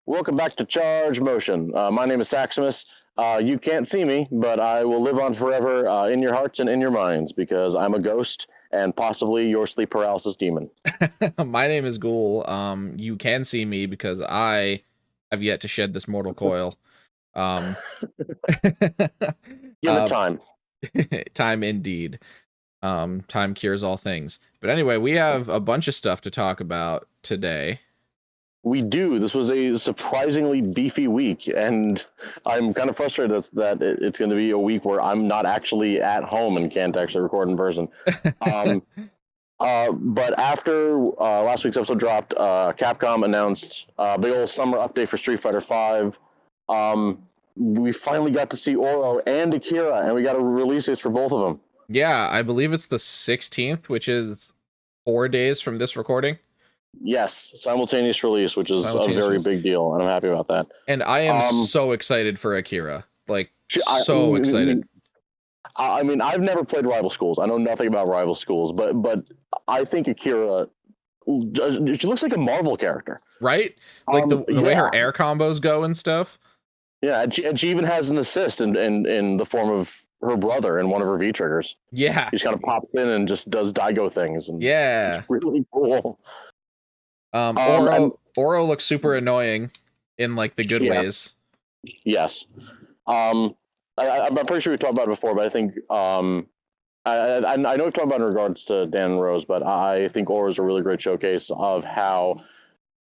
Welcome back to Charge Motion. My name is Saximus. You can't see me, but I will live on forever in your hearts and in your minds because I'm a ghost and possibly your sleep paralysis demon. My name is Ghoul. You can see me because I have yet to shed this mortal coil. Um, Give it uh, time. time indeed. Time cures all things. But anyway, we have a bunch of stuff to talk about today. We do. This was a surprisingly beefy week, and I'm kind of frustrated that it's going to be a week where I'm not actually at home and can't actually record in person. Um, but after last week's episode dropped, Capcom announced a big old summer update for Street Fighter V. We finally got to see Oro and Akira, and we got a release dates for both of them. Yeah, I believe it's the 16th, which is 4 days from this recording. Yes, simultaneous release, which is a Simultaneous very release. big deal, and I'm happy about that. And I am so excited for Akira. Like, I, so excited. I mean, I've never played Rival Schools. I know nothing about Rival Schools, but I think Akira, she looks like a Marvel character, Right? Like the way her yeah. air combos go and stuff. Yeah, and she even has an assist in the form of her brother in one of her V triggers. Yeah. He just kind of pops in and just does Daigo things, and Yeah. it's really cool. Oro looks super annoying in like the good ways. Yes. I'm pretty sure we talked about it before, but I think I know we've talked about it in regards to Dan and Rose, but I think Oro is a really great showcase of how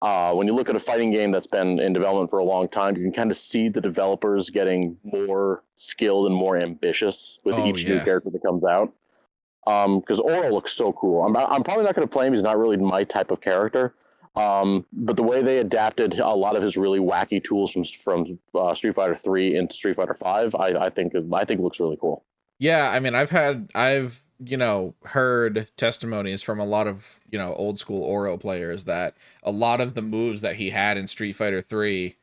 when you look at a fighting game that's been in development for a long time, you can kind of see the developers getting more skilled and more ambitious with each new character that comes out. Because Oro looks so cool. I'm probably not going to play him. He's not really my type of character. But the way they adapted a lot of his really wacky tools from Street Fighter 3 into Street Fighter 5, I think looks really cool. Yeah, I mean, I've heard testimonies from a lot of old school Oro players that a lot of the moves that he had in Street Fighter 3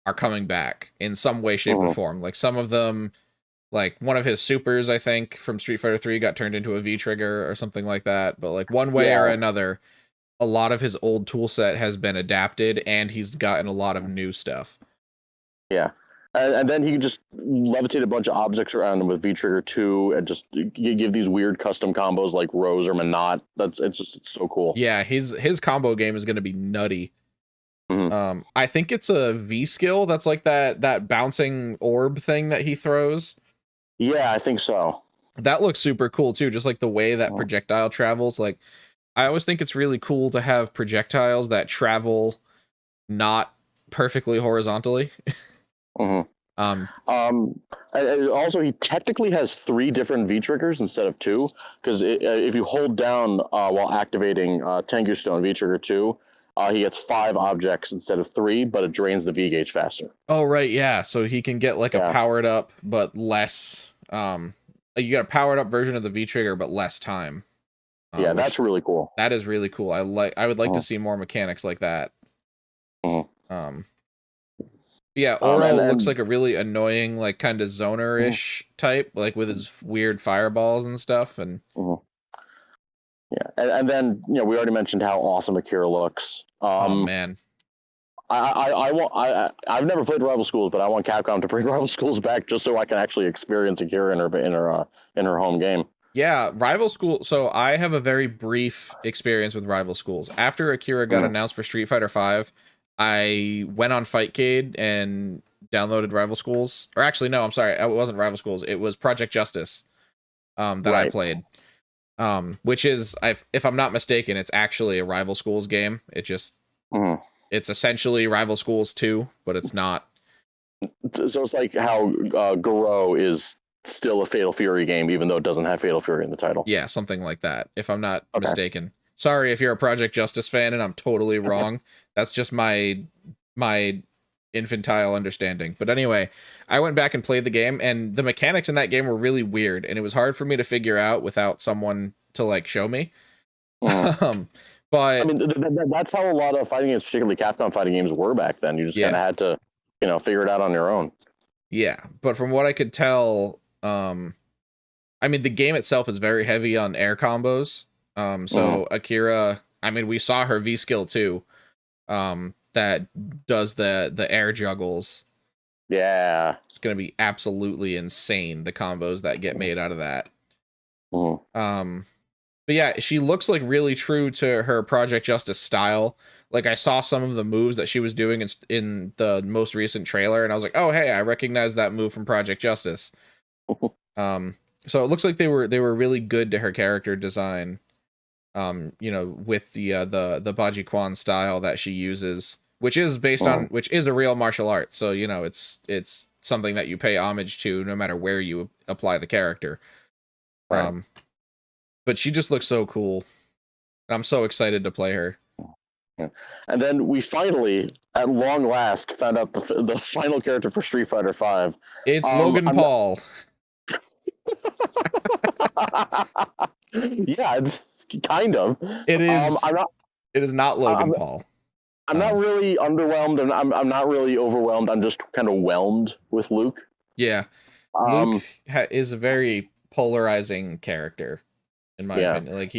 are coming back in some way, shape, or form. Like some of them, like one of his supers, I think, from Street Fighter 3 got turned into a V trigger or something like that. But like one way or another, a lot of his old tool set has been adapted and he's gotten a lot of new stuff. Yeah. And then he can just levitate a bunch of objects around him with V Trigger 2 and just give these weird custom combos like Rose or Manat. It's so cool. Yeah, his combo game is going to be nutty. I think it's a V skill that's like that bouncing orb thing that he throws. Yeah, I think so. That looks super cool too, just like the way that projectile travels. Like I always think it's really cool to have projectiles that travel not perfectly horizontally. Also, he technically has 3 different V triggers instead of 2, because if you hold down while activating Tengu Stone V trigger 2, he gets 5 objects instead of 3, but it drains the V gauge faster. Oh right, yeah. So he can get like a powered up but less. You got a powered up version of the V trigger but less time. Yeah, that's really cool. That is really cool. I would like to see more mechanics like that. Yeah, Oro looks like a really annoying, like kind of zoner-ish type, like with his weird fireballs and stuff. And yeah, and then we already mentioned how awesome Akira looks. Oh man, I've never played Rival Schools, but I want Capcom to bring Rival Schools back just so I can actually experience Akira in her home game. Yeah, Rival School. So I have a very brief experience with Rival Schools. After Akira got announced for Street Fighter V, I went on Fightcade and downloaded Rival Schools. Or actually, no, I'm sorry, it wasn't Rival Schools. It was Project Justice that I played. Which is, if I'm not mistaken, it's actually a Rival Schools game. It just it's essentially Rival Schools 2, but it's not. So it's like how Garo is still a Fatal Fury game, even though it doesn't have Fatal Fury in the title. Yeah, something like that, if I'm not mistaken. Sorry if you're a Project Justice fan and I'm totally wrong. That's just my infantile understanding. But anyway, I went back and played the game, and the mechanics in that game were really weird, and it was hard for me to figure out without someone to like show me. But I mean, that's how a lot of fighting games, particularly Capcom fighting games, were back then. You just kind of had to, figure it out on your own. Yeah, but from what I could tell, I mean, the game itself is very heavy on air combos. So Akira, I mean, we saw her V skill too. that does the air juggles. Yeah. It's gonna be absolutely insane, the combos that get made out of that. But yeah, she looks like really true to her Project Justice style. Like I saw some of the moves that she was doing in the most recent trailer, and I was like, oh hey, I recognize that move from Project Justice. So it looks like they were really good to her character design. With the Baji Kwan style that she uses, which is based on, which is a real martial art. So, it's something that you pay homage to no matter where you apply the character. Right. But she just looks so cool. I'm so excited to play her. Yeah. And then we finally, at long last, found out the final character for Street Fighter V. It's Logan Paul. Yeah, it's kind of. It is. It is not Logan Paul. I'm not really underwhelmed, and I'm not really overwhelmed. I'm just kind of whelmed with Luke. Yeah, Luke is a very polarizing character, in my opinion. Like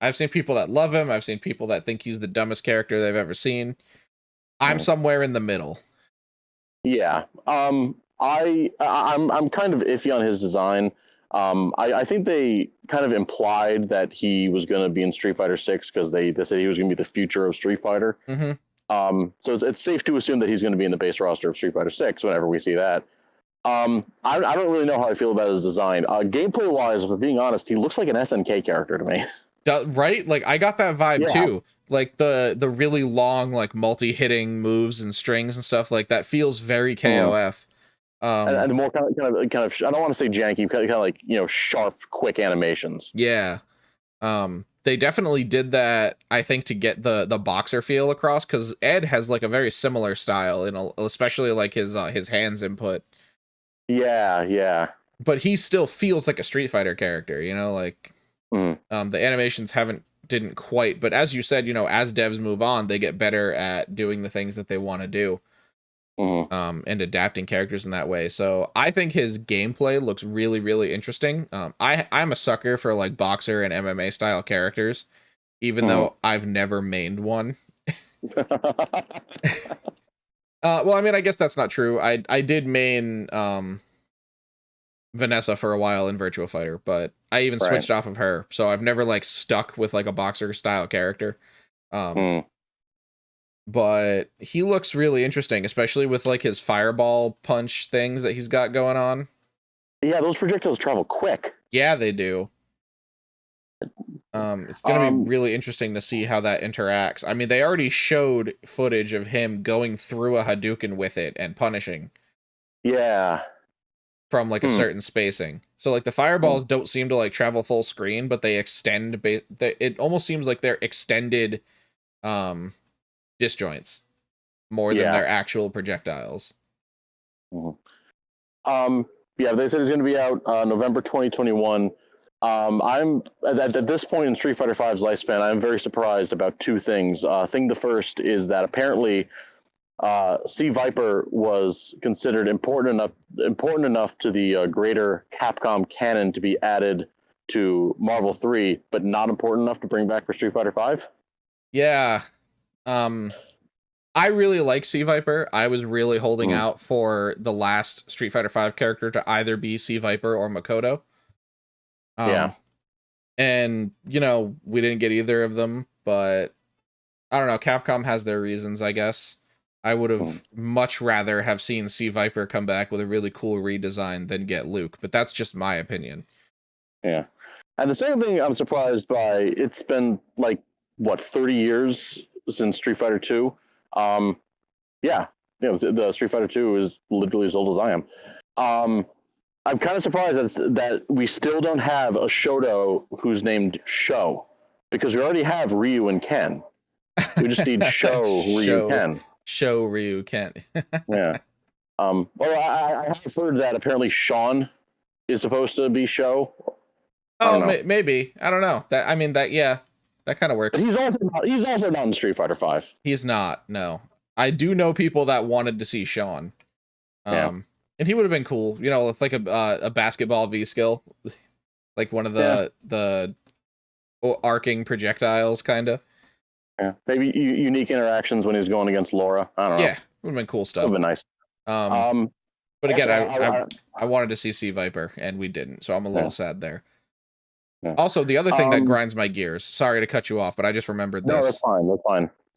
I've seen people that love him. I've seen people that think he's the dumbest character they've ever seen. I'm somewhere in the middle. Yeah. I'm kind of iffy on his design. I think they kind of implied that he was going to be in Street Fighter 6 because they said he was going to be the future of Street Fighter. So it's safe to assume that he's going to be in the base roster of Street Fighter 6 whenever we see that. I don't really know how I feel about his design. Gameplay wise, if I'm being honest, he looks like an SNK character to me. Right? Like I got that vibe too. Like the really long, like multi-hitting moves and strings and stuff like that feels very KOF. And the more kind of I don't want to say janky, kind of like sharp, quick animations. Yeah. They definitely did that, I think, to get the boxer feel across, because Ed has like a very similar style, especially like his hands input. Yeah. But he still feels like a Street Fighter character, like the animations didn't quite, but as you said, as devs move on, they get better at doing the things that they want to do. And adapting characters in that way. So I think his gameplay looks really, really interesting. I'm a sucker for like boxer and MMA style characters, even though I've never mained one. Well, I mean, I guess that's not true. I did main Vanessa for a while in Virtua Fighter, but I even switched off of her. So I've never like stuck with like a boxer style character. But he looks really interesting, especially with like his fireball punch things that he's got going on. Yeah, those projectiles travel quick. Yeah, they do. It's gonna be really interesting to see how that interacts. I mean, they already showed footage of him going through a Hadouken with it and punishing. Yeah. From like a certain spacing. So like the fireballs don't seem to like travel full screen, but they extend. It almost seems like they're extended disjoints more than their actual projectiles. Yeah, they said it's going to be out November 2021. I'm at this point in Street Fighter V's lifespan, I'm very surprised about two things. The first is that apparently Sea Viper was considered important enough to the greater Capcom canon to be added to Marvel 3, but not important enough to bring back for Street Fighter 5. Yeah. I really like Sea Viper. I was really holding out for the last Street Fighter V character to either be Sea Viper or Makoto. And, we didn't get either of them, but I don't know. Capcom has their reasons, I guess. I would have much rather have seen Sea Viper come back with a really cool redesign than get Luke, but that's just my opinion. Yeah. And the second thing I'm surprised by, it's been like, 30 years since Street Fighter 2. The Street Fighter 2 is literally as old as I am. I'm kind of surprised that we still don't have a Shoto who's named Sho, because we already have Ryu and Ken. We just need Ryu, Ken. Sho, Ryu, Ken. Yeah. Well, I have heard that apparently Sean is supposed to be Sho. Maybe. I don't know. That kind of works. He's also not in Street Fighter 5. He's not. No, I do know people that wanted to see Sean. And he would have been cool, with like a basketball V skill, like one of the arcing projectiles, kind of. Yeah, maybe unique interactions when he's going against Laura. I don't know. Yeah, would have been cool Would stuff. have been nice. Um, but again, Also, I wanted to see Sea Viper, and we didn't, so I'm a little sad there. Yeah. Also, the other thing that grinds my gears. Sorry to cut you off, but I just remembered this. No, that's fine. That's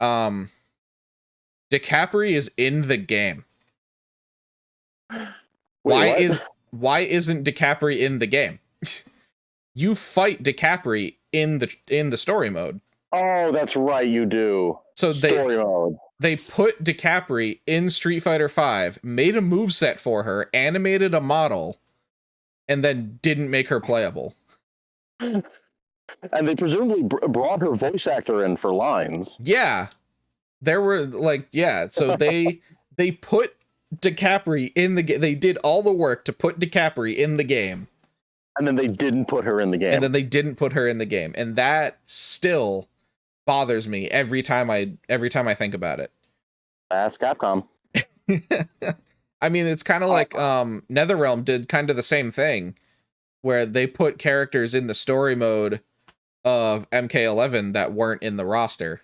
fine. DiCaprio is in the game. Wait, why isn't DiCaprio in the game? You fight DiCaprio in the story mode. Oh, that's right, you do. So story mode. They put DiCaprio in Street Fighter V, made a moveset for her, animated a model, and then didn't make her playable. And they presumably brought her voice actor in for lines. Yeah. There were so they put DiCaprio in the game. They did all the work to put DiCaprio in the game. And then they didn't put her in the game. And that still bothers me every time I think about it. That's Capcom. I mean, it's kind of like NetherRealm did kind of the same thing, where they put characters in the story mode of MK11 that weren't in the roster.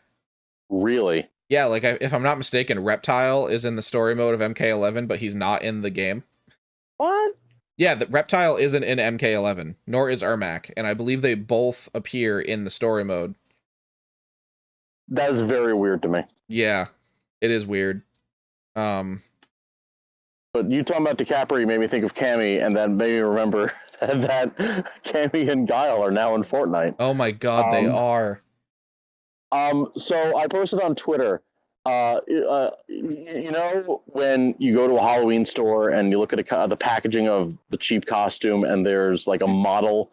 Really? Yeah, like if I'm not mistaken, Reptile is in the story mode of MK11, but he's not in the game. What? Yeah, the Reptile isn't in MK11, nor is Ermac, and I believe they both appear in the story mode. That is very weird to me. Yeah, it is weird. But you talking about DiCaprio made me think of Cammy, and then made me remember that Cammy and Guile are now in Fortnite. Oh my god, they are. So I posted on Twitter, you know, when you go to a Halloween store and you look at the packaging of the cheap costume, and there's like a model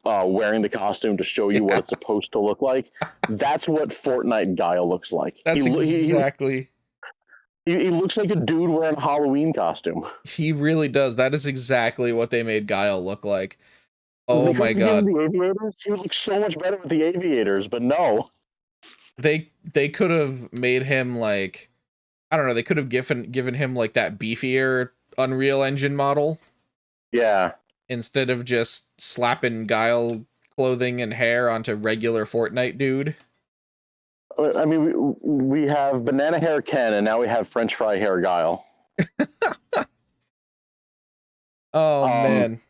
wearing the costume to show you what it's supposed to look like. That's what Fortnite Guile looks like. That's exactly. He looks like a dude wearing a Halloween costume. He really does. That is exactly what they made Guile look like. Oh my god. The aviators? He would look so much better with the aviators, but no. They could have made him like, I don't know, they could have given him like that beefier Unreal Engine model. Yeah. Instead of just slapping Guile clothing and hair onto regular Fortnite dude. I mean, we have banana hair Ken, and now we have French fry hair Guile. Oh, man.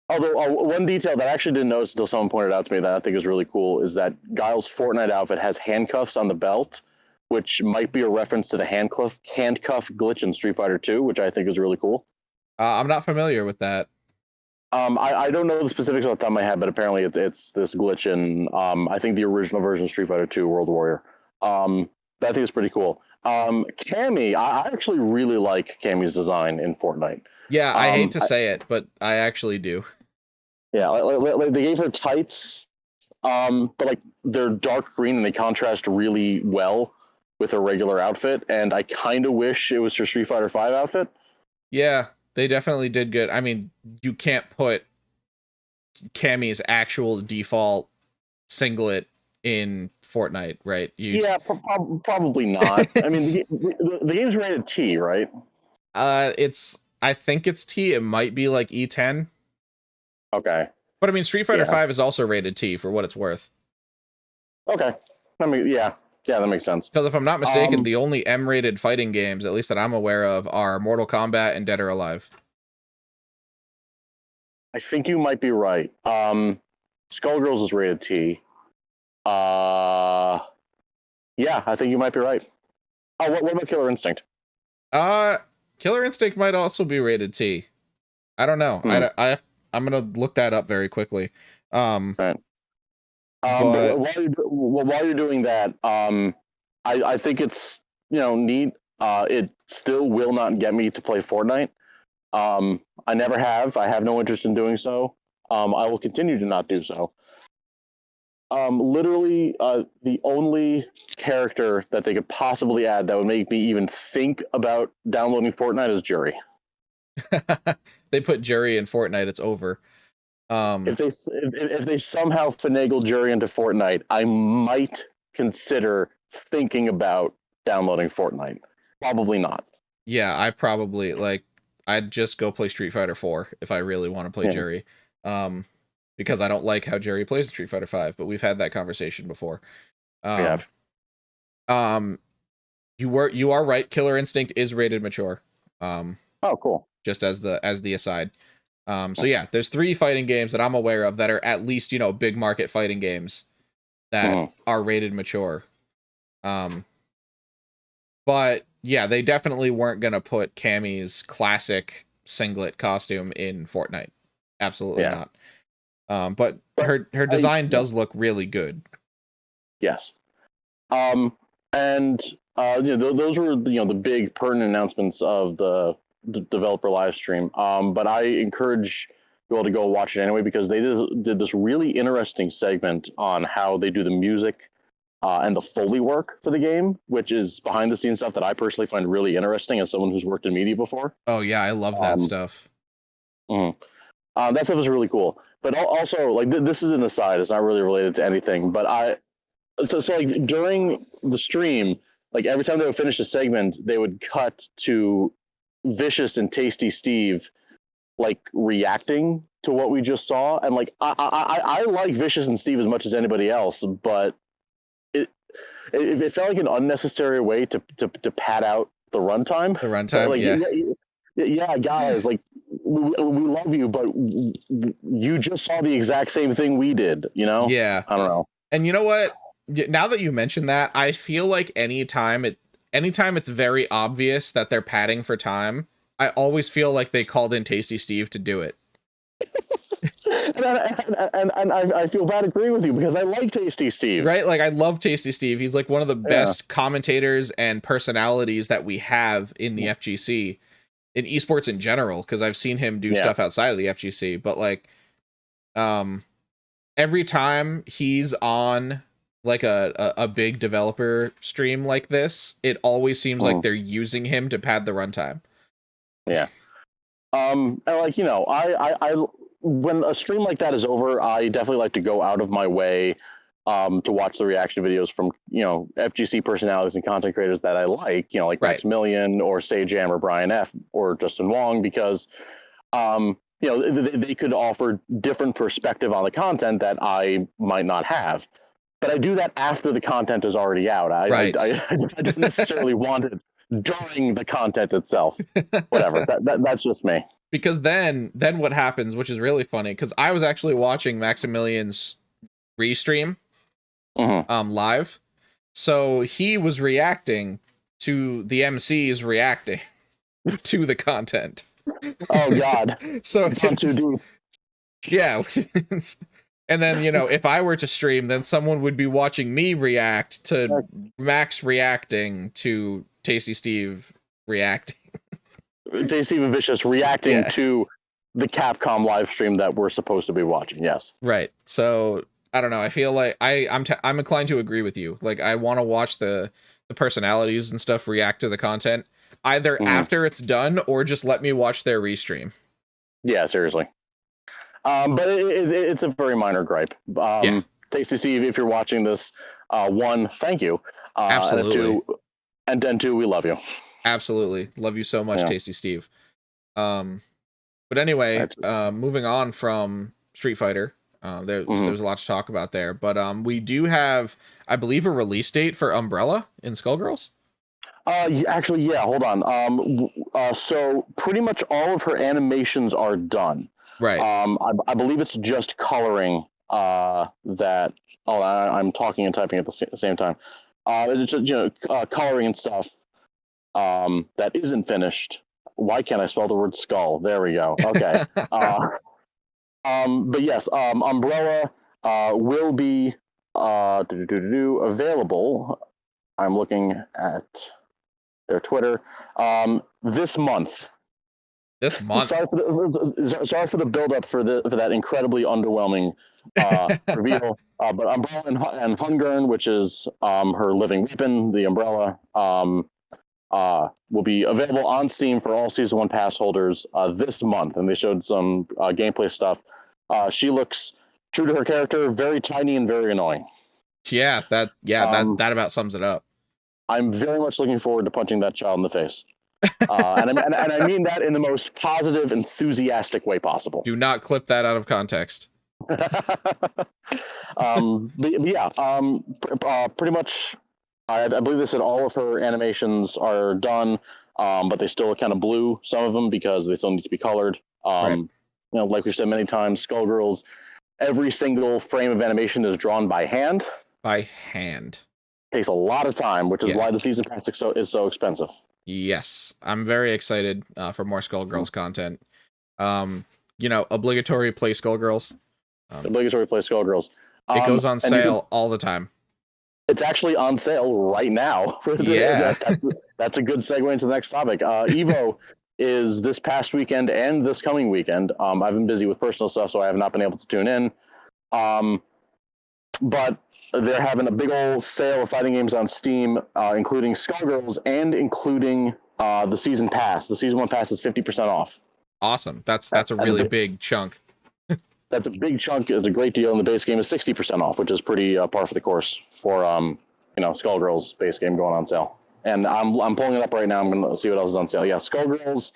Although, one detail that I actually didn't notice until someone pointed out to me that I think is really cool is that Guile's Fortnite outfit has handcuffs on the belt, which might be a reference to the handcuff glitch in Street Fighter 2, which I think is really cool. I'm not familiar with that. I don't know the specifics off the top of my head, but apparently it's this glitch in, I think, the original version of Street Fighter 2 World Warrior. I think it's pretty cool. Cammy, I actually really like Cammy's design in Fortnite. Yeah, I hate to say it, but I actually do. Yeah, like they gave her tights, but like they're dark green and they contrast really well with her regular outfit. And I kind of wish it was her Street Fighter V outfit. Yeah, they definitely did good. I mean, you can't put Cammy's actual default singlet in Fortnite, right? Yeah, probably not. I mean, the game's rated T, right? I think it's T. It might be like E10. Okay. But I mean, Street Fighter V is also rated T for what it's worth. Okay. I mean, yeah, that makes sense. Because if I'm not mistaken, the only M-rated fighting games, at least that I'm aware of, are Mortal Kombat and Dead or Alive. I think you might be right. Skullgirls is rated T. Yeah, I think you might be right. Oh, what about Killer Instinct? Killer Instinct might also be rated T. I don't know. I'm gonna look that up very quickly. Right. But while you're doing that, I think it's neat. It still will not get me to play Fortnite. I never have. I have no interest in doing so. I will continue to not do so. Literally, the only character that they could possibly add that would make me even think about downloading Fortnite is Jury. They put Jury in Fortnite, it's over. If they somehow finagle Jury into Fortnite, I might consider thinking about downloading Fortnite. Probably not. Yeah, I'd just go play Street Fighter 4 if I really want to play Jury. Because I don't like how Jerry plays Street Fighter 5, but we've had that conversation before. Um, you are right. Killer Instinct is rated mature. Oh, cool. Just as the aside. So yeah, there's 3 fighting games that I'm aware of that are at least, you know, big market fighting games that are rated mature. But yeah, they definitely weren't gonna put Cammy's classic singlet costume in Fortnite. Absolutely not. But her design does look really good. Yes. And you know, those were, you know, the big pertinent announcements of the developer live stream. But I encourage you all to go watch it anyway, because they did this really interesting segment on how they do the music and the Foley work for the game, which is behind the scenes stuff that I personally find really interesting as someone who's worked in media before. Oh yeah, I love that stuff. That stuff is really cool. But also, like, this is an aside; it's not really related to anything. But so like during the stream, like every time they would finish a segment, they would cut to Vicious and Tasty Steve like reacting to what we just saw, and like I like Vicious and Steve as much as anybody else, but it felt like an unnecessary way to pad out the runtime. The runtime, like, yeah, guys, like we love you, but you just saw the exact same thing we did. You know? Yeah, I don't know. And you know what? Now that you mention that, I feel like anytime it's very obvious that they're padding for time, I always feel like they called in Tasty Steve to do it. and I feel bad agreeing with you because I like Tasty Steve. Right? Like, I love Tasty Steve. He's like one of the best commentators and personalities that we have in the FGC, in esports in general, because I've seen him do stuff outside of the FGC. But like, every time he's on like a big developer stream like this, it always seems like they're using him to pad the runtime. Yeah. And like, you know, I when a stream like that is over, I definitely like to go out of my way to watch the reaction videos from, you know, FGC personalities and content creators that I like, you know, like Maximilian or Sajam or Brian F or Justin Wong, because you know, they could offer different perspective on the content that I might not have. But I do that after the content is already out. I don't necessarily want it during the content itself. Whatever. That's just me. Because then what happens, which is really funny, because I was actually watching Maximilian's restream live. So he was reacting to the MCs reacting to the content. Oh God. So yeah. And then, you know, if I were to stream, then someone would be watching me react to Max reacting to Tasty Steve reacting. Tasty and Vicious reacting to the Capcom live stream that we're supposed to be watching. Yes. Right. So I don't know. I feel like I'm inclined to agree with you. Like, I want to watch the personalities and stuff react to the content either after it's done or just let me watch their restream. Yeah, seriously. But it's a very minor gripe. Tasty Steve, if you're watching this, one, thank you. Absolutely. And two, we love you. Absolutely. Love you so much, Tasty Steve. But anyway, moving on from Street Fighter, there's a lot to talk about there. But we do have, I believe, a release date for Umbrella in Skullgirls. Actually, yeah, hold on. So pretty much all of her animations are done. Right. I believe it's just coloring that. Oh, I'm talking and typing at the same time. It's just, you know, coloring and stuff that isn't finished. Why can't I spell the word skull? There we go. Okay. But yes, Umbrella will be available. I'm looking at their Twitter this month. This month. Sorry for the build-up for that incredibly underwhelming reveal. But Umbrella and Hungern, which is her living weapon, the Umbrella, will be available on Steam for all Season 1 pass holders this month. And they showed some gameplay stuff. She looks true to her character, very tiny and very annoying. Yeah, that about sums it up. I'm very much looking forward to punching that child in the face. And I mean that in the most positive, enthusiastic way possible. Do not clip that out of context. But yeah, pretty much I believe they said all of her animations are done, but they still are kind of blue, some of them, because they still need to be colored. Right. Like we've said many times, Skullgirls, every single frame of animation is drawn by hand. By hand. Takes a lot of time, which is Yeah. why the season pass is so expensive. Yes, I'm very excited for more Skullgirls content. Obligatory play Skullgirls. Obligatory play Skullgirls. It goes on And sale all the time. it's actually on sale right now. Yeah. That's a good segue into the next topic. EVO is this past weekend and this coming weekend. I've been busy with personal stuff, so I have not been able to tune in. But they're having a big old sale of fighting games on Steam, including Skullgirls and including the season pass. The season 1 pass is 50% off. Awesome. That's a really big chunk. That's a big chunk. It's a great deal, and the base game is 60% off, which is pretty par for the course for Skullgirls base game going on sale. And I'm pulling it up right now. I'm gonna see what else is on sale. Yeah, Skullgirls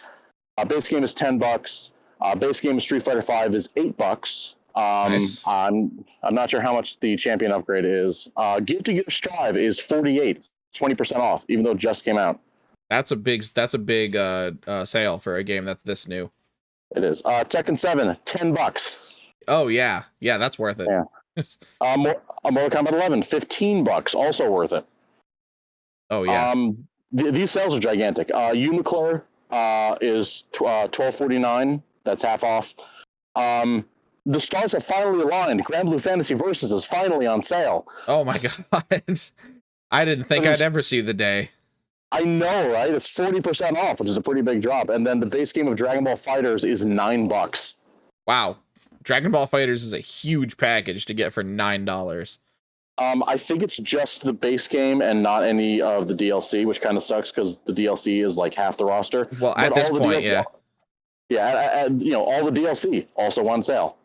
base game is $10. Base game of Street Fighter V is $8. Nice. I'm not sure how much the champion upgrade is. Guilty Gear Strive is $48, 20% off, even though it just came out. That's a big sale for a game that's this new. It is. Tekken 7, $10. Oh yeah, that's worth it. Yeah. Mortal Kombat 11, $15, also worth it. Oh yeah. These sales are gigantic. Uniclor is $12.49. That's half off. The stars have finally aligned. Grand Blue Fantasy Versus is finally on sale. Oh my god. I didn't think I'd ever see the day. I know, right? It's 40% off, which is a pretty big drop. And then the base game of Dragonball FighterZ is $9. Wow. Dragonball FighterZ is a huge package to get for $9. I think it's just the base game and not any of the DLC, which kind of sucks because the DLC is like half the roster. Well, at this point, DLC, yeah. Yeah, all the DLC also on sale,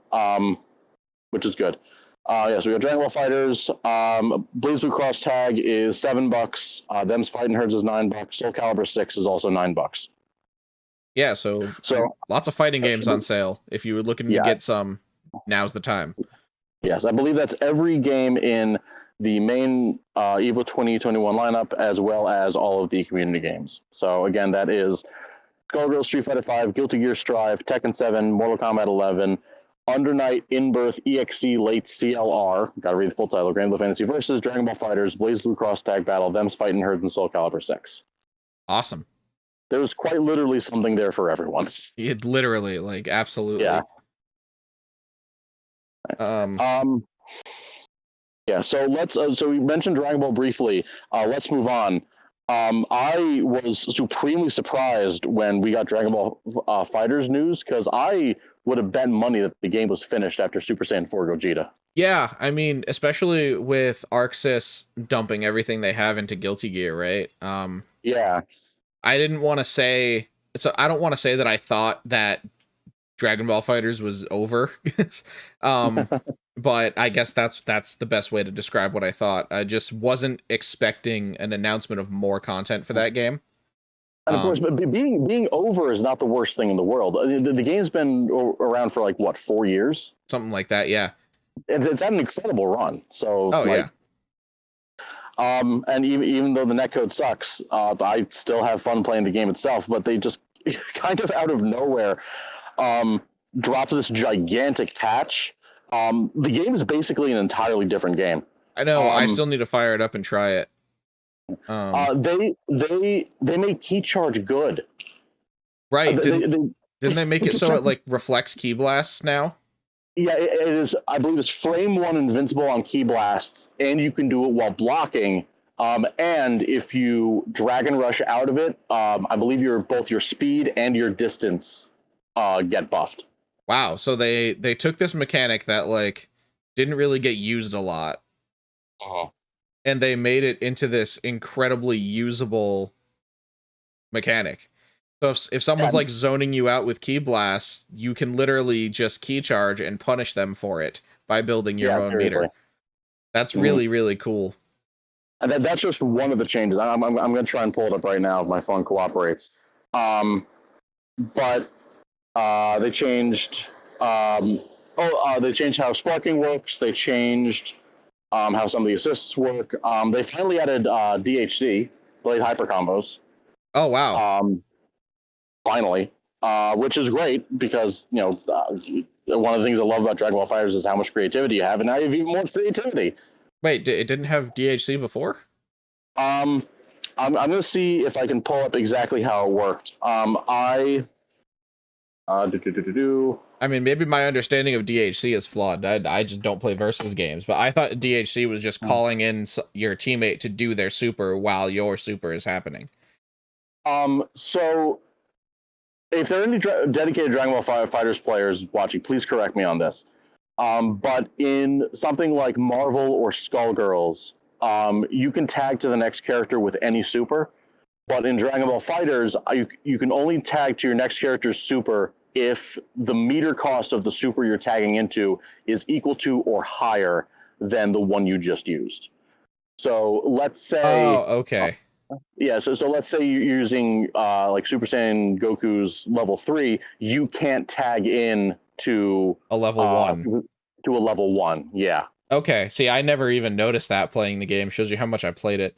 which is good. So we got Dragonball FighterZ. Blaze Blue Cross Tag is $7. Them's Fighting Herds is $9. Soul Calibur 6 is also $9. Yeah, so lots of fighting games on sale. If you were looking to get some, now's the time. Yes, I believe that's every game in the main EVO 2021 lineup, as well as all of the community games. So again, that is Skullgirls, Street Fighter V, Guilty Gear Strive, Tekken 7, Mortal Kombat 11, Undernight, Inbirth, EXE, Late CLR, gotta read the full title, Grand Blue Fantasy Versus, Dragon Ball FighterZ, Blaze Blue Cross Tag Battle, Them's Fighting Herds, and Soul Calibur 6. Awesome. There's quite literally something there for everyone. It literally, like, absolutely. Yeah. Yeah, so let's so we mentioned Dragon Ball briefly. Let's move on. I was supremely surprised when we got Dragon Ball FighterZ news, because I would have bet money that the game was finished after Super Saiyan 4 Gogeta. Yeah, I mean, especially with ArcSys dumping everything they have into Guilty Gear, right? Yeah. I didn't want to say, so I don't want to say that I thought that Dragon Ball FighterZ was over. But I guess that's the best way to describe what I thought. I just wasn't expecting an announcement of more content for that game. And of course, but being over is not the worst thing in the world. The game's been around for like what, 4 years? Something like that, yeah. It's had an incredible run. So yeah. And even though the netcode sucks, I still have fun playing the game itself. But they just kind of out of nowhere dropped this gigantic patch. The game is basically an entirely different game. I know. I still need to fire it up and try it. They made key charge good. Right. Didn't they make it so it like reflects key blasts now? Yeah, it is. I believe it's frame 1 invincible on key blasts, and you can do it while blocking. And if you Dragon Rush out of it, I believe both your speed and your distance get buffed. Wow, so they took this mechanic that like didn't really get used a lot, and they made it into this incredibly usable mechanic. So if someone's like zoning you out with key blasts, you can literally just key charge and punish them for it by building your own meter. That's really, really cool. And that's just one of the changes. I'm going to try and pull it up right now if my phone cooperates. But they changed. They changed how sparking works. They changed how some of the assists work. They finally added DHC, Blade Hyper Combos. Oh wow. Finally, which is great because one of the things I love about Dragon Ball FighterZ is how much creativity you have, and now you have even more creativity. Wait, it didn't have DHC before? I'm gonna see if I can pull up exactly how it worked. I mean, maybe my understanding of DHC is flawed. I just don't play versus games, but I thought DHC was just calling in your teammate to do their super while your super is happening. So if there are any dedicated Dragon Ball FighterZ players watching, please correct me on this. But in something like Marvel or Skullgirls, you can tag to the next character with any super. But in Dragon Ball FighterZ, you can only tag to your next character's super if the meter cost of the super you're tagging into is equal to or higher than the one you just used. So let's say... Oh, okay. Yeah, so let's say you're using like Super Saiyan Goku's level 3, you can't tag in to a level 1. To a level 1, yeah. Okay, see, I never even noticed that playing the game. Shows you how much I played it.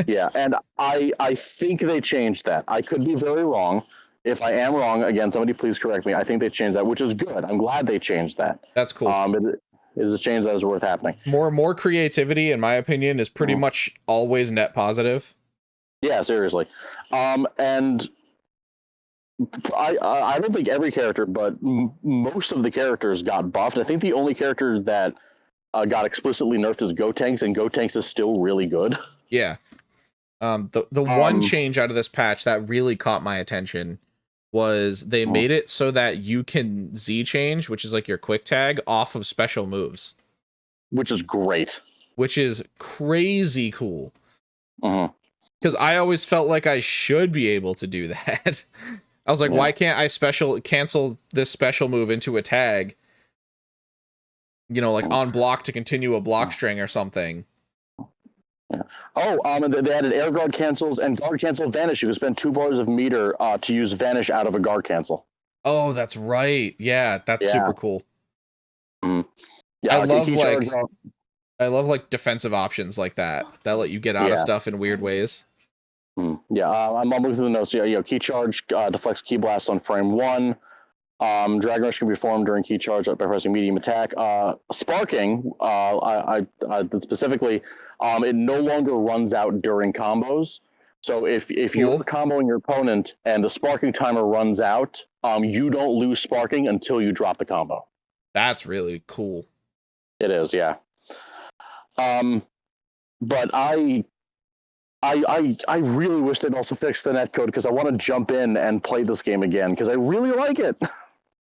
Yeah, and I think they changed that. I could be very wrong. If I am wrong, again, somebody please correct me. I think they changed that, which is good. I'm glad they changed that. That's cool. It is a change that is worth happening. More creativity, in my opinion, is pretty much always net positive. Yeah, seriously. And I don't think every character, but most of the characters got buffed. I think the only character that got explicitly nerfed is Gotenks, and Gotenks is still really good. Yeah. The one change out of this patch that really caught my attention was they made it so that you can Z change, which is like your quick tag, off of special moves. Which is great. Which is crazy cool. Mm-hmm. Because I always felt like I should be able to do that. I was like, why can't I cancel this special move into a tag? Like on block to continue a block string or something. Yeah. Oh, and they added air guard cancels and guard cancel vanish. You can spend 2 bars of meter to use vanish out of a guard cancel. Oh, that's right. Yeah, that's super cool. Mm-hmm. Yeah, I love like defensive options like that let you get out of stuff in weird ways. Yeah, I'm looking through the notes. Yeah, key charge deflects key blast on frame 1. Dragon Rush can be formed during key charge by pressing medium attack. Sparking, specifically, it no longer runs out during combos. So if you're comboing your opponent and the sparking timer runs out, you don't lose sparking until you drop the combo. That's really cool. It is, yeah. But I really wish they'd also fix the netcode because I want to jump in and play this game again because I really like it.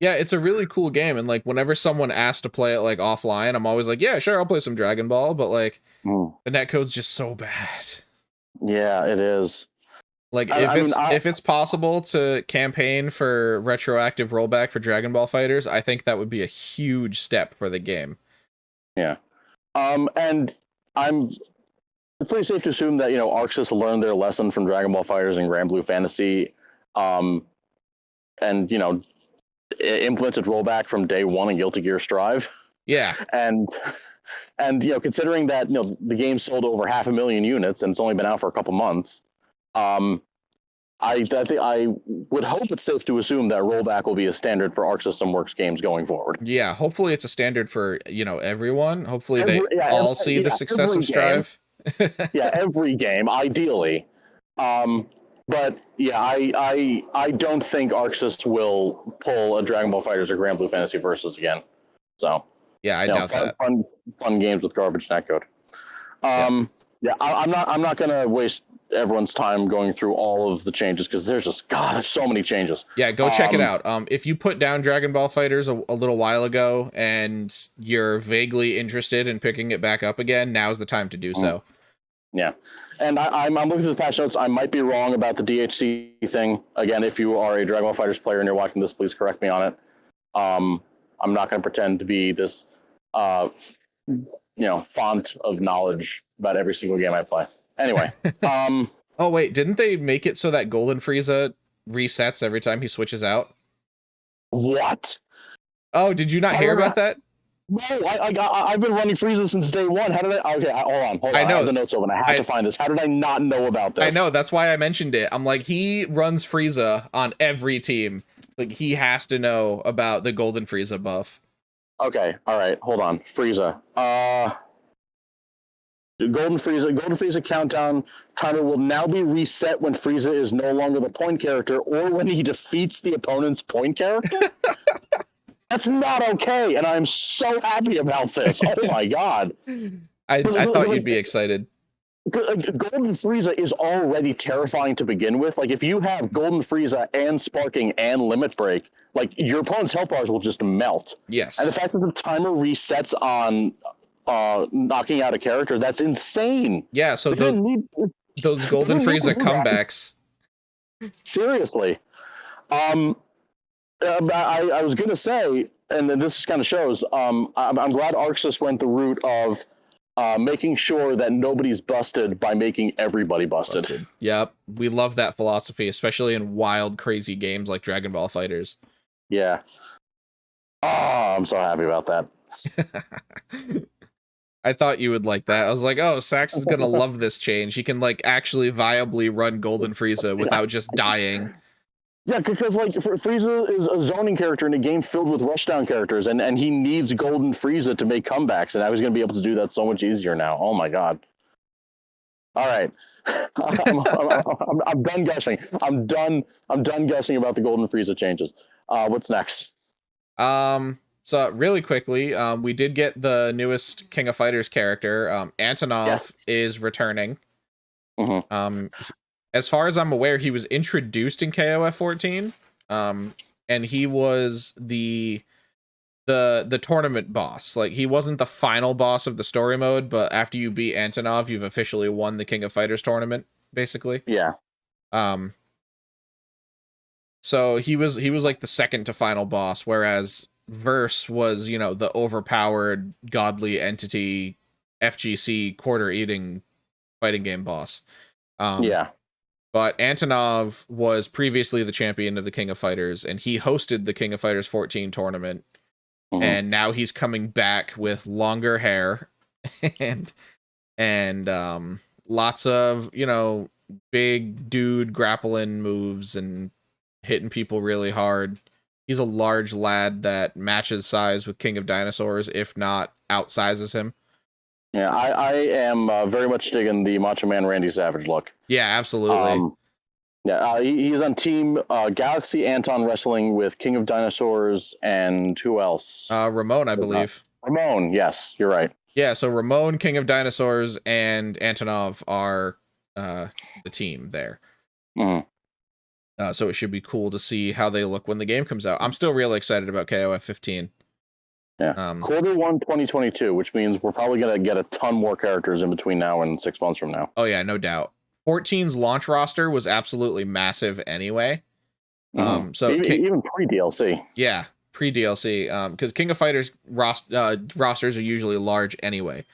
Yeah, it's a really cool game, and like whenever someone asks to play it like offline, I'm always like, yeah, sure, I'll play some Dragon Ball, but like the netcode's just so bad. Yeah, it is. Like if it's possible to campaign for retroactive rollback for Dragon Ball FighterZ, I think that would be a huge step for the game. Yeah. And it's pretty safe to assume that, Arxis learned their lesson from Dragon Ball FighterZ and Grand Blue Fantasy, and, implemented rollback from day 1 in Guilty Gear Strive. Yeah. And considering that, the game sold over 500,000 units and it's only been out for a couple months, I think I would hope it's safe to assume that rollback will be a standard for Arc System Works games going forward. Yeah, hopefully it's a standard for, everyone. Hopefully they all see the success of Strive. Yeah, every game, ideally. But yeah, I don't think ArcSys will pull a Dragon Ball FighterZ or Grand Blue Fantasy Versus again. So yeah, I doubt that. Fun games with garbage netcode. Yeah, I'm not gonna waste everyone's time going through all of the changes because there's so many changes. Yeah, go check it out. If you put down Dragon Ball FighterZ a little while ago and you're vaguely interested in picking it back up again, now's the time to do so. Yeah, and I'm looking through the patch notes. I might be wrong about the DHC thing. Again, if you are a Dragon Ball FighterZ player and you're watching this, please correct me on it. I'm not going to pretend to be this, font of knowledge about every single game I play. Anyway. Oh wait, didn't they make it so that Golden Frieza resets every time he switches out? What? Oh, did you not hear about that? No, I've been running Frieza since day one. How did I? Okay, hold on. I I have know. the notes open. I have to find this. How did I not know about this? I know. That's why I mentioned it. I'm like, he runs Frieza on every team. Like, he has to know about the Golden Frieza buff. Okay, all right. Hold on, Frieza. Golden Frieza countdown timer will now be reset when Frieza is no longer the point character or when he defeats the opponent's point character. That's not okay, and I'm so happy about this. Oh my god! I thought you'd be excited. Golden Frieza is already terrifying to begin with. Like, if you have Golden Frieza and Sparking and Limit Break, like, your opponent's health bars will just melt. Yes. And the fact that the timer resets on knocking out a character, that's insane. Yeah, so those Golden Frieza comebacks. Seriously. I was going to say, and then this kind of shows, I'm glad Arxis went the route of making sure that nobody's busted by making everybody busted. Yep, we love that philosophy, especially in wild, crazy games like Dragonball FighterZ. Yeah. Oh, I'm so happy about that. I thought you would like that. I was like, oh, Sax is gonna love this change. He can like actually viably run Golden Frieza without just dying. Yeah, because like Frieza is a zoning character in a game filled with rushdown characters, and he needs Golden Frieza to make comebacks, and I was going to be able to do that so much easier now. Oh my god! All right, I'm done guessing. I'm done guessing about the Golden Frieza changes. What's next? So really quickly, we did get the newest King of Fighters character. Antonov is returning. Mm-hmm. As far as I'm aware, he was introduced in KOF 14, and he was the tournament boss. Like, he wasn't the final boss of the story mode, but after you beat Antonov, you've officially won the King of Fighters tournament, basically. Yeah. So he was like the second to final boss, whereas Verse was, you know, the overpowered godly entity FGC quarter eating fighting game boss. Yeah. But Antonov was previously the champion of the King of Fighters, and he hosted the King of Fighters 14 tournament. Mm-hmm. And now he's coming back with longer hair and lots of, you know, big dude grappling moves and hitting people really hard. He's a large lad that matches size with King of Dinosaurs, if not outsizes him. Yeah, I am very much digging the Macho Man Randy Savage look. Yeah, absolutely. He's on Team Galaxy Anton wrestling with King of Dinosaurs and who else? Ramon, I believe. Ramon, yes, you're right. Yeah, so Ramon, King of Dinosaurs, and Antonov are the team there. Mm-hmm. So it should be cool to see how they look when the game comes out. I'm still really excited about KOF 15. Yeah. Q1 2022, which means we're probably going to get a ton more characters in between now and 6 months from now. Oh, yeah, no doubt. 14's launch roster was absolutely massive anyway. Mm-hmm. So even pre-DLC. Yeah, pre-DLC. Because King of Fighters rosters are usually large anyway.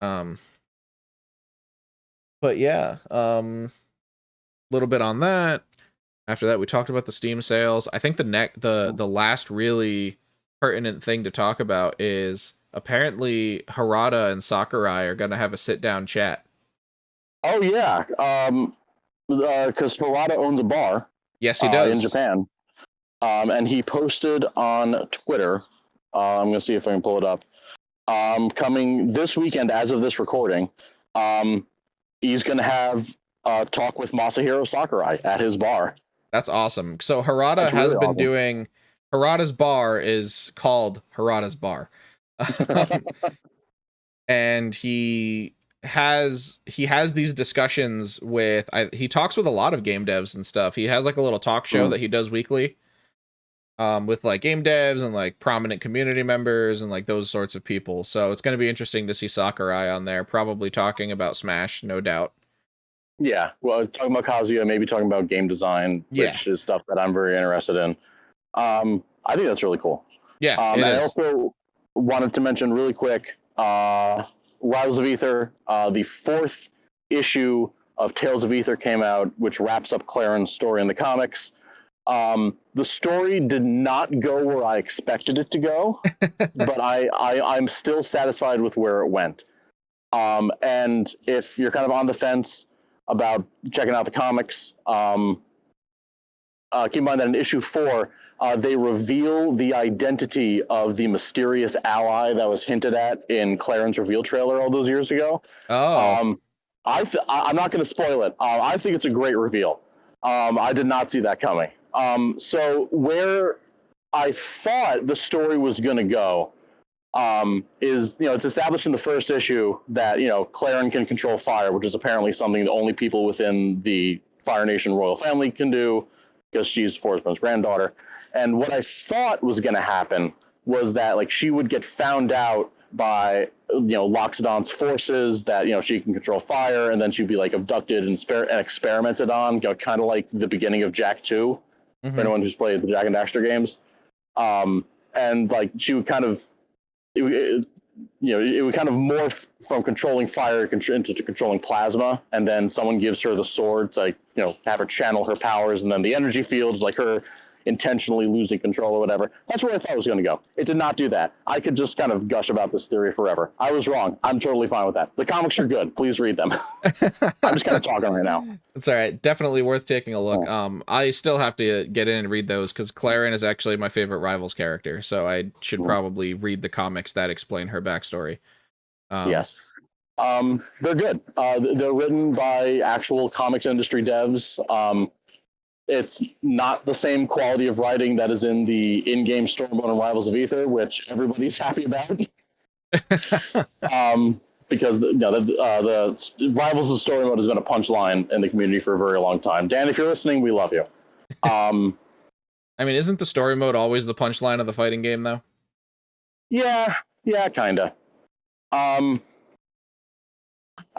But yeah, little bit on that. After that, we talked about the Steam sales. I think the last really pertinent thing to talk about is apparently Harada and Sakurai are going to have a sit-down chat. Oh yeah, because Harada owns a bar. Yes, he does in Japan, and he posted on Twitter. I'm going to see if I can pull it up. Coming this weekend, as of this recording, he's going to have a talk with Masahiro Sakurai at his bar. That's awesome. So Harada has been doing. Harada's bar is called Harada's Bar, and he has these discussions with. He talks with a lot of game devs and stuff. He has like a little talk show that he does weekly, with like game devs and like prominent community members and like those sorts of people. So it's going to be interesting to see Sakurai on there, probably talking about Smash, no doubt. Yeah, well, talking about Kazuya, maybe talking about game design, which is stuff that I'm very interested in. I think that's really cool. Yeah, I also wanted to mention really quick, Rise of Aether, the 4th issue of Tales of Aether came out, which wraps up Claren's story in the comics. The story did not go where I expected it to go, but I'm still satisfied with where it went. And if you're kind of on the fence about checking out the comics, keep in mind that in issue 4, they reveal the identity of the mysterious ally that was hinted at in Claren's reveal trailer all those years ago. Oh, I'm not going to spoil it. I think it's a great reveal. I did not see that coming. So where I thought the story was going to go is, it's established in the first issue that, Claren can control fire, which is apparently something that only people within the Fire Nation royal family can do because she's Forsman's granddaughter. And what I thought was going to happen was that, like, she would get found out by, Loxodon's forces that, she can control fire, and then she'd be, like, abducted and experimented on, kind of like the beginning of Jack 2, for anyone who's played the Jack and Daxter games. And, like, she would kind of, it would kind of morph from controlling fire into controlling plasma, and then someone gives her the sword to, like, have her channel her powers, and then the energy fields, like her intentionally losing control or whatever. That's where I thought it was going to go. It did not do that. I could just kind of gush about this theory forever. I was wrong. I'm totally fine with that. The comics are good. Please read them. I'm just kind of talking right now. It's all right. Definitely worth taking a look. I still have to get in and read those because Claren is actually my favorite Rivals character, so I should probably read the comics that explain her backstory. Yes. They're good. They're written by actual comics industry devs. It's not the same quality of writing that is in the in-game story mode in Rivals of Aether, which everybody's happy about. Because the Rivals of story mode has been a punchline in the community for a very long time. Dan, if you're listening, we love you. I mean, isn't the story mode always the punchline of the fighting game, though? Yeah, kinda. I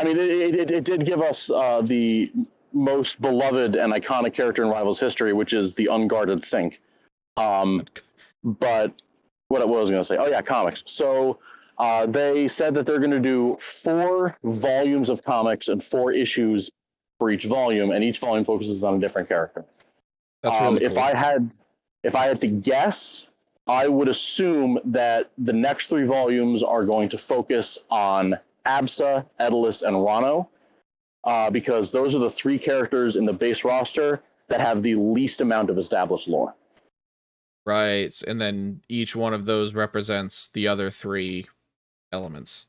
mean, it did give us the most beloved and iconic character in Rivals history, which is the unguarded Sink. But what was I going to say? Oh yeah, comics. So they said that they're going to do 4 volumes of comics and 4 issues for each volume, and each volume focuses on a different character. That's really cool. If I had to guess, I would assume that the next 3 volumes are going to focus on Absa, Edalus, and Rano. Because those are the 3 characters in the base roster that have the least amount of established lore. Right, and then each one of those represents the other 3 elements.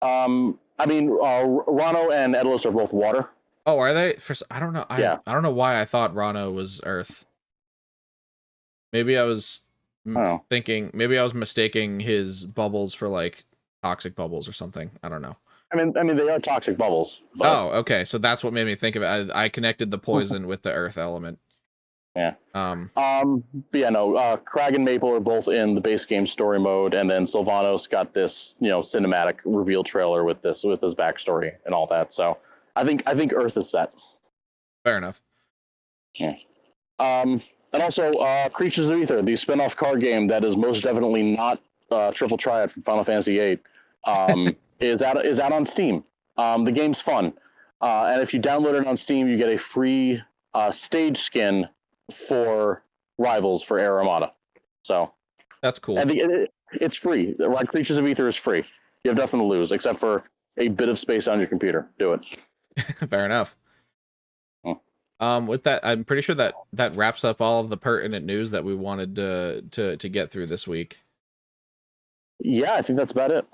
I mean, Rano and Edalus are both water. Oh, are they? I don't know. I don't know why I thought Rano was Earth. Maybe I was thinking. Maybe I was mistaking his bubbles for like toxic bubbles or something. I don't know. I mean, they are toxic bubbles. But... Oh, okay. So that's what made me think of it. I connected the poison with the earth element. Yeah. But yeah, no. Crag and Maple are both in the base game story mode, and then Sylvanos got this, cinematic reveal trailer with his backstory and all that. So I think Earth is set. Fair enough. Yeah. And also, Creatures of Aether, the spin-off card game that is most definitely not Triple Triad from Final Fantasy VIII. is out on Steam. The game's fun, and if you download it on Steam, you get a free stage skin for Rivals for Air Armada. So that's cool. And it's free. Right, Creatures of Aether is free. You have nothing to lose except for a bit of space on your computer. Do it. Fair enough. With that, I'm pretty sure that wraps up all of the pertinent news that we wanted to get through this week. Yeah, I think that's about it.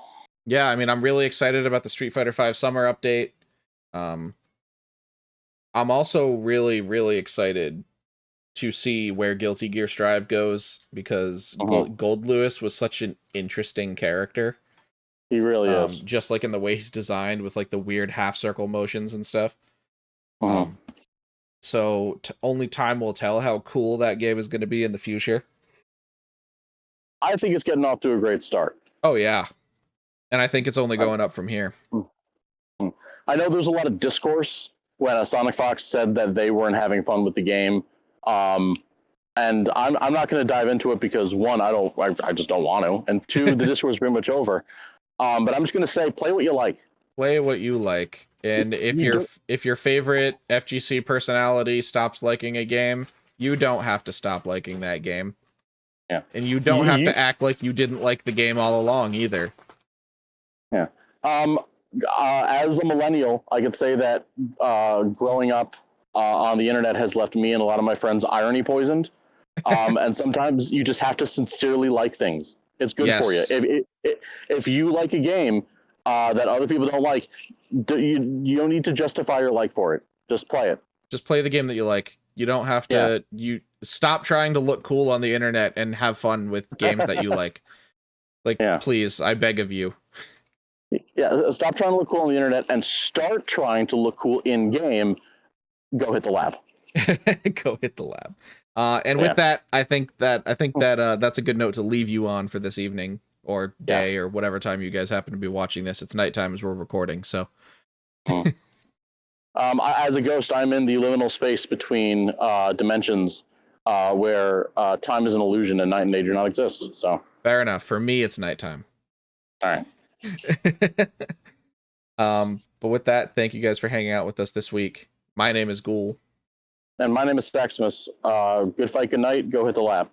Yeah, I mean, I'm really excited about the Street Fighter V Summer update. I'm also really, really excited to see where Guilty Gear Strive goes, because Gold Lewis was such an interesting character. He really is. Just like in the way he's designed with like the weird half circle motions and stuff. So only time will tell how cool that game is going to be in the future. I think it's getting off to a great start. Oh, yeah. And I think it's only going up from here. I know there's a lot of discourse when Sonic Fox said that they weren't having fun with the game. And I'm not going to dive into it because, 1, I just don't want to. And 2, the discourse is pretty much over. But I'm just going to say, play what you like. Play what you like. And if your favorite FGC personality stops liking a game, You don't have to stop liking that game. Yeah. And you don't have to act like you didn't like the game all along either. Yeah. As a millennial, I could say that growing up on the internet has left me and a lot of my friends irony poisoned. And sometimes you just have to sincerely like things. It's good for you. If you like a game that other people don't like, you don't need to justify your like for it. Just play it. Just play the game that you like. You don't have to. You stop trying to look cool on the internet and have fun with games that you like. Please, I beg of you. Yeah, stop trying to look cool on the internet and start trying to look cool in game. Go hit the lab. Go hit the lab. And with that, I think that that's a good note to leave you on for this evening or day or whatever time you guys happen to be watching this. It's nighttime as we're recording, so. As a ghost, I'm in the liminal space between dimensions, where time is an illusion and night and day do not exist. So fair enough. For me, it's nighttime. All right. But with that, thank you guys for hanging out with us this week. My name is Ghoul. And my name is Staximus. Good fight, good night. Go hit the lab.